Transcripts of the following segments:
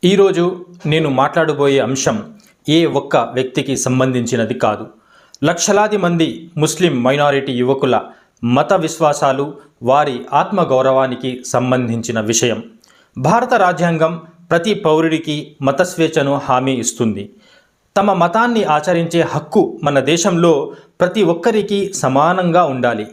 ఈరోజు నేను మాట్లాడబోయే అంశం ఏ ఒక్క వ్యక్తికి సంబంధించినది కాదు. లక్షలాది మంది ముస్లిం మైనారిటీ యువకుల మత విశ్వాసాలు, వారి ఆత్మగౌరవానికి సంబంధించిన విషయం. భారత రాజ్యాంగం ప్రతి పౌరుడికి మత స్వేచ్ఛను హామీ ఇస్తుంది. తమ మతాన్ని ఆచరించే హక్కు మన దేశంలో ప్రతి ఒక్కరికి సమానంగా ఉండాలి.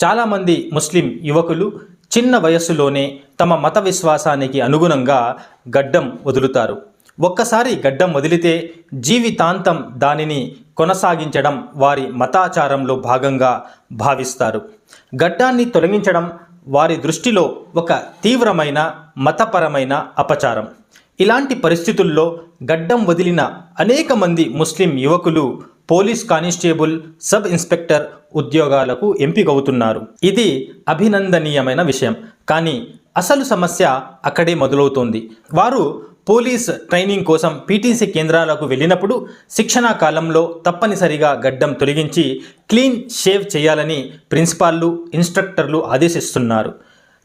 చాలామంది ముస్లిం యువకులు చిన్న వయస్సులోనే తమ మత విశ్వాసానికి అనుగుణంగా గడ్డం వదులుతారు. ఒక్కసారి గడ్డం వదిలితే జీవితాంతం దానిని కొనసాగించడం వారి మతాచారంలో భాగంగా భావిస్తారు. గడ్డాన్ని తొలగించడం వారి దృష్టిలో ఒక తీవ్రమైన మతపరమైన అపచారం. ఇలాంటి పరిస్థితుల్లో గడ్డం వదిలిన అనేక మంది ముస్లిం యువకులు పోలీస్ కానిస్టేబుల్, సబ్ ఇన్స్పెక్టర్ ఉద్యోగాలకు ఎంపికవుతున్నారు. ఇది అభినందనీయమైన విషయం. కానీ అసలు సమస్య అక్కడే మొదలవుతోంది. వారు పోలీస్ ట్రైనింగ్ కోసం పీటీసీ కేంద్రాలకు వెళ్ళినప్పుడు శిక్షణా కాలంలో తప్పనిసరిగా గడ్డం తొలగించి క్లీన్ షేవ్ చేయాలని ప్రిన్సిపాల్లు, ఇన్స్ట్రక్టర్లు ఆదేశిస్తున్నారు.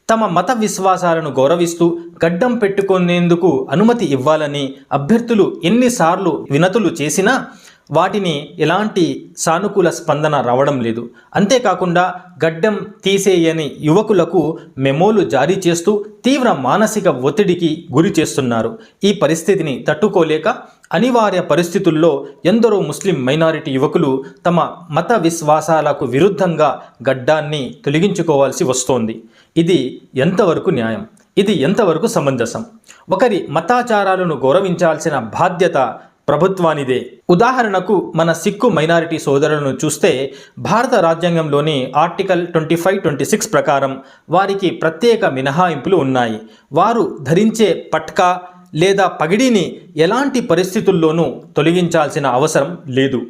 తమ మత విశ్వాసాలను గౌరవిస్తూ గడ్డం పెట్టుకునేందుకు అనుమతి ఇవ్వాలని అభ్యర్థులు ఎన్నిసార్లు వినతులు చేసినా వాటిని ఎలాంటి సానుకూల స్పందన రావడం లేదు. అంతేకాకుండా గడ్డం తీసేయని యువకులకు మెమోలు జారీ చేస్తూ తీవ్ర మానసిక ఒత్తిడికి గురి చేస్తున్నారు. ఈ పరిస్థితిని తట్టుకోలేక అనివార్య పరిస్థితుల్లో ఎందరో ముస్లిం మైనారిటీ యువకులు తమ మత విశ్వాసాలకు విరుద్ధంగా గడ్డాన్ని తొలగించుకోవాల్సి వస్తోంది. ఇది ఎంతవరకు న్యాయం? ఇది ఎంతవరకు సమంజసం? ఒకరి మతాచారాలను గౌరవించాల్సిన బాధ్యత ప్రభుత్వానిదే. ఉదాహరణకు మన సిక్కు మైనారిటీ సోదరులను చూస్తే భారత రాజ్యాంగంలోని ఆర్టికల్ 25-26 ప్రకారం వారికి ప్రత్యేక మినహాయింపులు ఉన్నాయి. వారు ధరించే పట్కా లేదా పగిడిని ఎలాంటి పరిస్థితుల్లోనూ తొలగించాల్సిన అవసరం లేదు.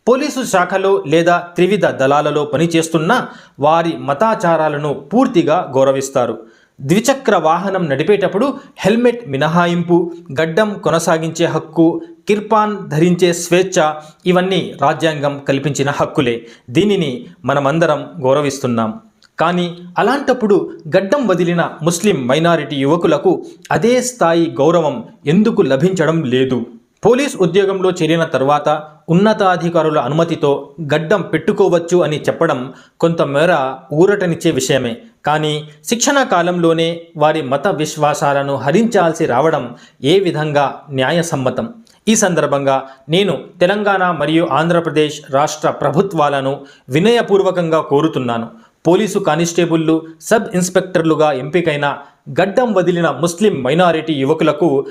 పోలీసు శాఖలో లేదా త్రివిధ దళాలలో పనిచేస్తున్న వారి మతాచారాలను పూర్తిగా గౌరవిస్తారు. ద్విచక్ర వాహనం నడిపేటప్పుడు హెల్మెట్ మినహాయింపు, గడ్డం కొనసాగించే హక్కు, కిర్పాన్ ధరించే స్వేచ్ఛ ఇవన్నీ రాజ్యాంగం కల్పించిన హక్కులే. దీనిని మనమందరం గౌరవిస్తున్నాం. కానీ అలాంటప్పుడు గడ్డం వదిలిన ముస్లిం మైనారిటీ యువకులకు అదే స్థాయి గౌరవం ఎందుకు లభించడం లేదు? పోలీస్ ఉద్యోగంలో చేరిన తర్వాత ఉన్నతాధికారుల అనుమతితో గడ్డం పెట్టుకోవచ్చు అని చెప్పడం కొంతమేర ఊరటనిచ్చే విషయమే. కానీ శిక్షణ కాలంలోనే వారి మత విశ్వాసాలను హరించాల్సి రావడం ఏ విధంగా న్యాయసమ్మతం? ఈ సందర్భంగా నేను తెలంగాణ మరియు ఆంధ్రప్రదేశ్ రాష్ట్ర ప్రభుత్వాలను వినయపూర్వకంగా కోరుతున్నాను. పోలీసు కానిస్టేబుళ్లు, సబ్ ఇన్స్పెక్టర్లుగా ఎంపికైన గడ్డం వదిలిన ముస్లిం మైనారిటీ యువకులకు